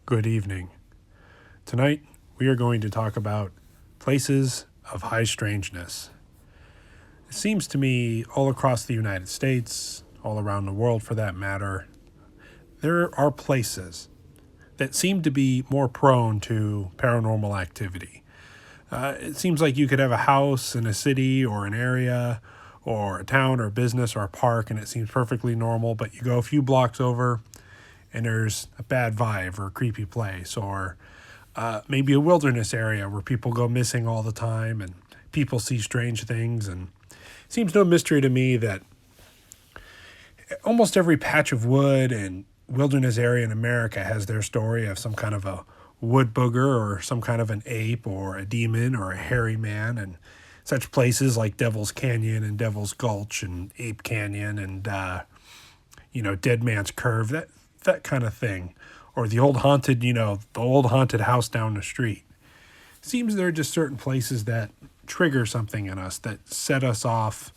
Good evening. Tonight, we are going to talk about places of high strangeness. It seems to me all across the United States, all around the world for that matter, there are places that seem to be more prone to paranormal activity. It seems like you could have a house in a city or an area or a town or a business or a park and it seems perfectly normal, but you go a few blocks over and there's a bad vibe or a creepy place, or maybe a wilderness area where people go missing all the time and people see strange things. And it seems no mystery to me that almost every patch of wood and wilderness area in America has their story of some kind of a wood booger or some kind of an ape or a demon or a hairy man. And such places like Devil's Canyon and Devil's Gulch and Ape Canyon and Dead Man's Curve, that kind of thing, or the old haunted house down the street. Seems there are just certain places that trigger something in us, that set us off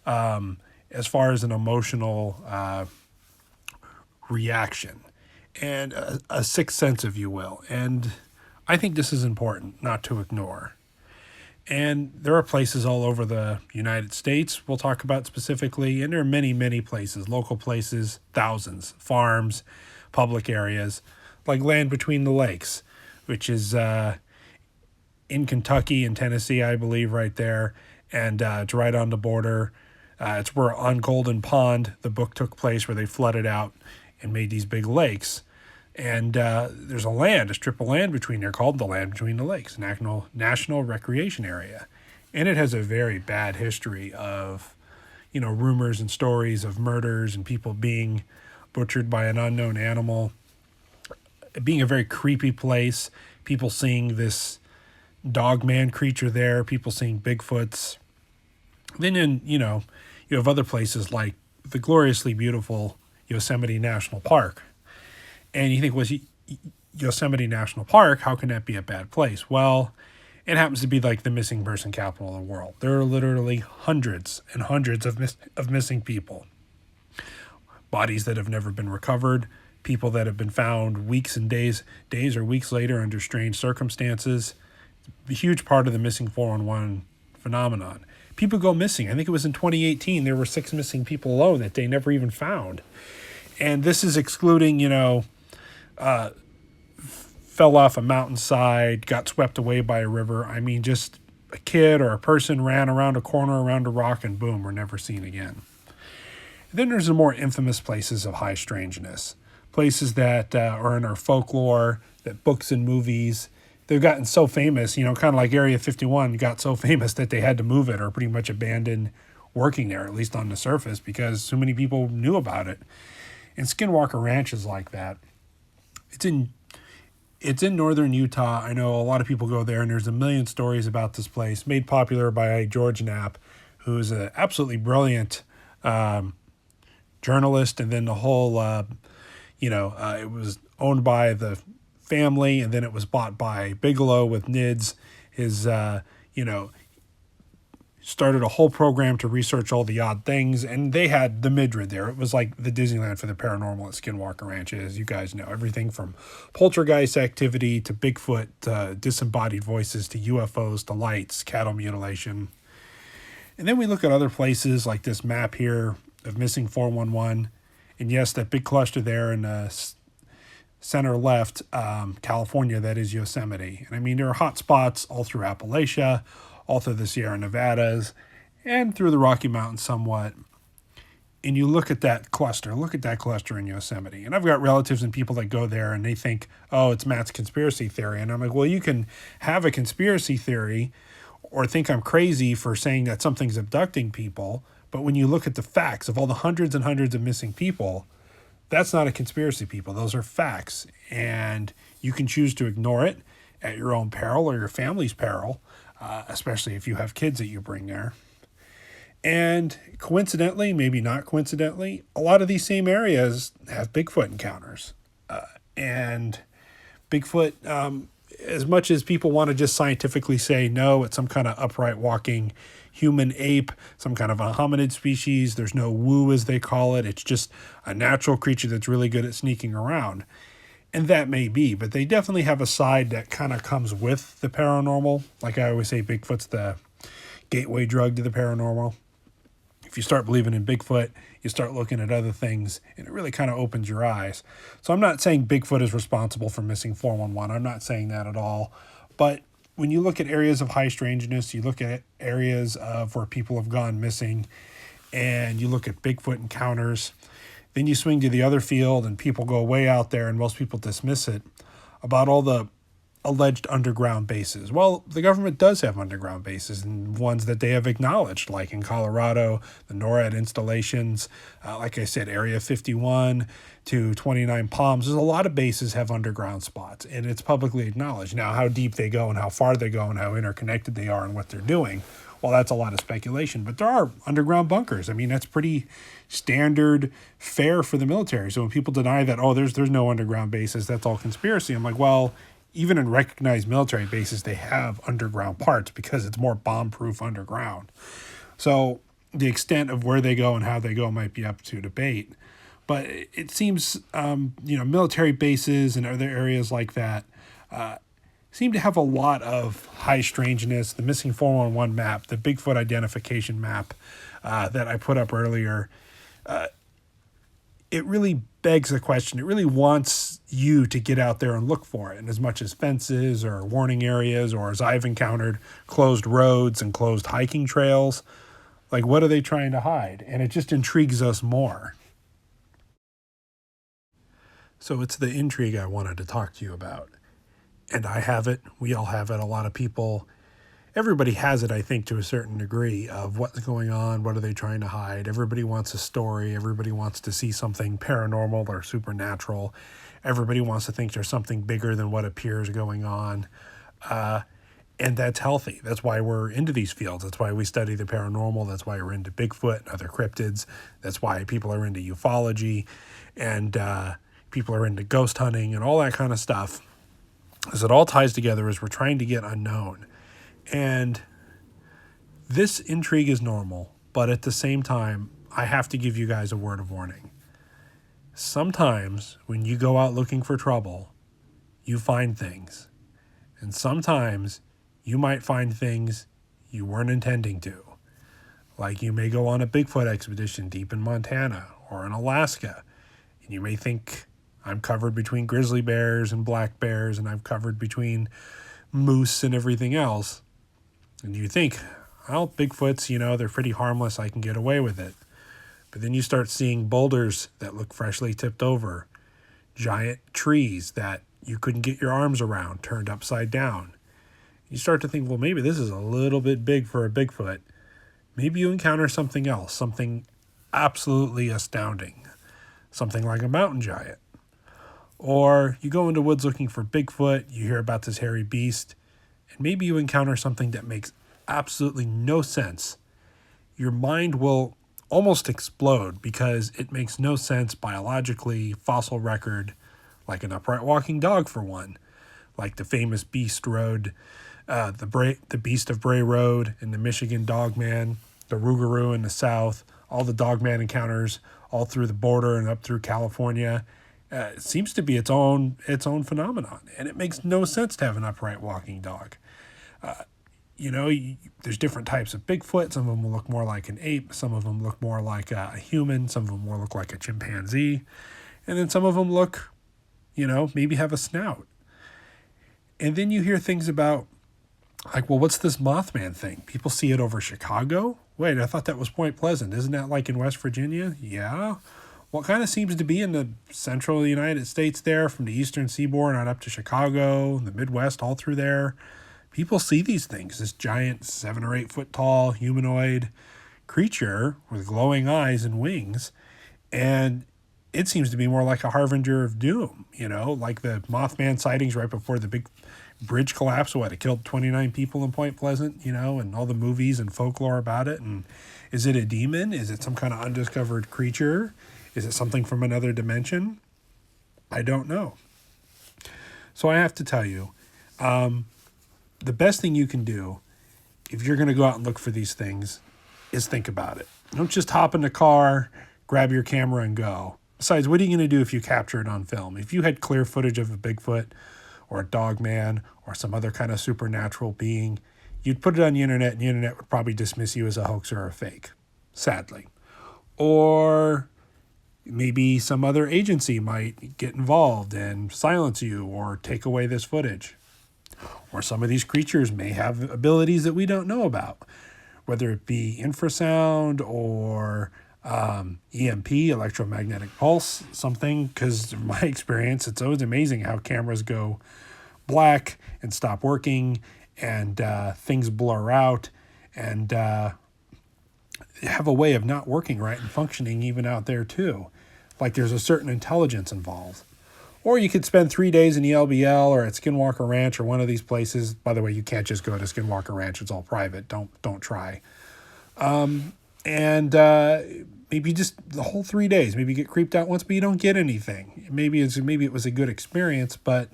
as far as an emotional reaction and a sixth sense, if you will. And I think this is important not to ignore. And there are places all over the United States we'll talk about specifically, and there are many, many places, local places, thousands, farms, public areas, like Land Between the Lakes, which is in Kentucky and Tennessee, I believe, right there, and it's right on the border. It's where On Golden Pond, the book took place, where they flooded out and made these big lakes. And there's a strip of land between there called the Land Between the Lakes, National Recreation Area. And it has a very bad history of, rumors and stories of murders and people being butchered by an unknown animal. Being a very creepy place, people seeing this dogman creature there, people seeing Bigfoots. Then you have other places like the gloriously beautiful Yosemite National Park. And you think, Yosemite National Park, how can that be a bad place? Well, it happens to be like the missing person capital of the world. There are literally hundreds and hundreds of missing people. Bodies that have never been recovered, people that have been found weeks and days or weeks later under strange circumstances. A huge part of the missing 411 phenomenon. People go missing. I think it was in 2018, there were 6 missing people alone that they never even found. And this is excluding, fell off a mountainside, got swept away by a river. I mean, just a kid or a person ran around a corner, around a rock, and boom, we're never seen again. And then there's the more infamous places of high strangeness. Places that are in our folklore, that books and movies, they've gotten so famous, kind of like Area 51 got so famous that they had to move it or pretty much abandon working there, at least on the surface, because so many people knew about it. And Skinwalker Ranch is like that. It's in northern Utah. I know a lot of people go there, and there's a million stories about this place, made popular by George Knapp, who is an absolutely brilliant journalist. And then the whole, it was owned by the family, and then it was bought by Bigelow with NIDS. Started a whole program to research all the odd things, and they had the Midrid there. It was like the Disneyland for the paranormal at Skinwalker Ranch, as you guys know. Everything from poltergeist activity to Bigfoot, disembodied voices, to UFOs, to lights, cattle mutilation. And then we look at other places like this map here of missing 411. And yes, that big cluster there in the center left, California, that is Yosemite. And I mean, there are hot spots all through Appalachia, all through the Sierra Nevadas, and through the Rocky Mountains somewhat. And you look at that cluster in Yosemite. And I've got relatives and people that go there and they think, oh, it's Matt's conspiracy theory. And I'm like, well, you can have a conspiracy theory or think I'm crazy for saying that something's abducting people. But when you look at the facts of all the hundreds and hundreds of missing people, that's not a conspiracy, people. Those are facts. And you can choose to ignore it at your own peril or your family's peril. Especially if you have kids that you bring there. And coincidentally, maybe not coincidentally, a lot of these same areas have Bigfoot encounters. And Bigfoot, as much as people want to just scientifically say, no, it's some kind of upright walking human ape, some kind of a hominid species, there's no woo as they call it, it's just a natural creature that's really good at sneaking around. And that may be, but they definitely have a side that kind of comes with the paranormal. Like I always say, Bigfoot's the gateway drug to the paranormal. If you start believing in Bigfoot, you start looking at other things, and it really kind of opens your eyes. So I'm not saying Bigfoot is responsible for missing 411. I'm not saying that at all. But when you look at areas of high strangeness, you look at areas of where people have gone missing, and you look at Bigfoot encounters, then you swing to the other field and people go way out there, and most people dismiss it, about all the alleged underground bases. Well, the government does have underground bases, and ones that they have acknowledged, like in Colorado, the NORAD installations, like I said, Area 51 to 29 Palms. There's a lot of bases have underground spots, and it's publicly acknowledged. Now, how deep they go and how far they go and how interconnected they are and what they're doing, well, that's a lot of speculation. But there are underground bunkers. I mean, that's pretty standard fare for the military. So when people deny that, oh, there's no underground bases, that's all conspiracy, I'm like, well, even in recognized military bases, they have underground parts because it's more bomb-proof underground. So the extent of where they go and how they go might be up to debate. But it seems, military bases and other areas like that seem to have a lot of high strangeness. The missing 411 map, the Bigfoot identification map that I put up earlier, it really begs the question. It really wants you to get out there and look for it. And as much as fences or warning areas, or as I've encountered, closed roads and closed hiking trails, like, what are they trying to hide? And it just intrigues us more. So it's the intrigue I wanted to talk to you about. And I have it. We all have it. A lot of people, everybody has it, I think, to a certain degree, of what's going on, what are they trying to hide. Everybody wants a story. Everybody wants to see something paranormal or supernatural. Everybody wants to think there's something bigger than what appears going on. And that's healthy. That's why we're into these fields. That's why we study the paranormal. That's why we're into Bigfoot and other cryptids. That's why people are into ufology, and people are into ghost hunting and all that kind of stuff. As it all ties together, as we're trying to get unknown. And this intrigue is normal, but at the same time, I have to give you guys a word of warning. Sometimes when you go out looking for trouble, you find things. And sometimes you might find things you weren't intending to. Like, you may go on a Bigfoot expedition deep in Montana or in Alaska, and you may think, I'm covered between grizzly bears and black bears, and I'm covered between moose and everything else. And you think, well, Bigfoots, they're pretty harmless. I can get away with it. But then you start seeing boulders that look freshly tipped over, giant trees that you couldn't get your arms around, turned upside down. You start to think, well, maybe this is a little bit big for a Bigfoot. Maybe you encounter something else, something absolutely astounding, something like a mountain giant. Or you go into woods looking for Bigfoot, you hear about this hairy beast, and maybe you encounter something that makes absolutely no sense. Your mind will almost explode because it makes no sense biologically, fossil record, like an upright walking dog for one, like the famous Beast Road, the Beast of Bray Road in the Michigan Dogman, the Rougarou in the South, all the Dogman encounters all through the border and up through California. It seems to be its own phenomenon, and it makes no sense to have an upright walking dog. There's different types of Bigfoot. Some of them will look more like an ape. Some of them look more like a human. Some of them will look like a chimpanzee. And then some of them look, maybe have a snout. And then you hear things about, like, well, what's this Mothman thing? People see it over Chicago? Wait, I thought that was Point Pleasant. Isn't that like in West Virginia? Yeah. Well, it kind of seems to be in the central United States there, from the eastern seaboard on up to Chicago, the Midwest, all through there. People see these things, this giant 7 or 8 foot tall humanoid creature with glowing eyes and wings. And it seems to be more like a harbinger of doom, like the Mothman sightings right before the big bridge collapse. It killed 29 people in Point Pleasant, and all the movies and folklore about it. And is it a demon? Is it some kind of undiscovered creature? Is it something from another dimension? I don't know. So I have to tell you, the best thing you can do if you're going to go out and look for these things is think about it. Don't just hop in the car, grab your camera and go. Besides, what are you going to do if you capture it on film? If you had clear footage of a Bigfoot or a dog man or some other kind of supernatural being, you'd put it on the internet and the internet would probably dismiss you as a hoax or a fake, sadly. Or maybe some other agency might get involved and silence you or take away this footage. Or some of these creatures may have abilities that we don't know about, whether it be infrasound or EMP, electromagnetic pulse, something, because in my experience, it's always amazing how cameras go black and stop working and things blur out and have a way of not working right and functioning even out there too. Like there's a certain intelligence involved. Or you could spend 3 days in the LBL or at Skinwalker Ranch or one of these places. By the way, you can't just go to Skinwalker Ranch. It's all private. Don't try. Maybe just the whole 3 days. Maybe you get creeped out once, but you don't get anything. Maybe it was a good experience, but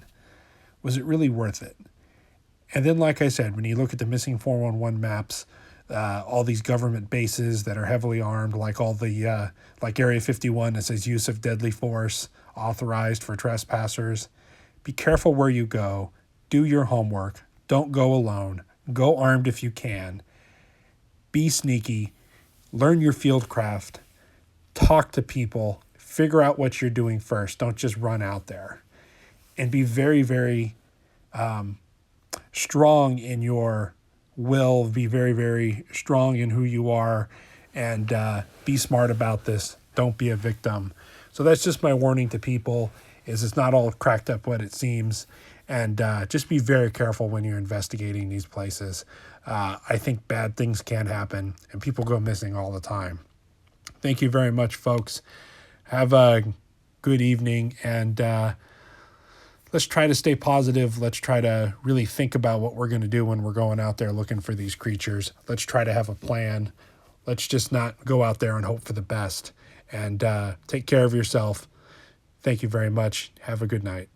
was it really worth it? And then, like I said, when you look at the missing 411 maps, all these government bases that are heavily armed, like all the like Area 51 that says use of deadly force authorized for trespassers. Be careful where you go. Do your homework. Don't go alone. Go armed if you can. Be sneaky. Learn your field craft. Talk to people. Figure out what you're doing first. Don't just run out there. And be very, very strong in your will. Be very, very strong in who you are. And be smart about this. Don't be a victim. So that's just my warning to people, is it's not all cracked up what it seems. And just be very careful when you're investigating these places. I think bad things can happen, and people go missing all the time. Thank you very much, folks. Have a good evening, and let's try to stay positive. Let's try to really think about what we're going to do when we're going out there looking for these creatures. Let's try to have a plan. Let's just not go out there and hope for the best. And take care of yourself. Thank you very much. Have a good night.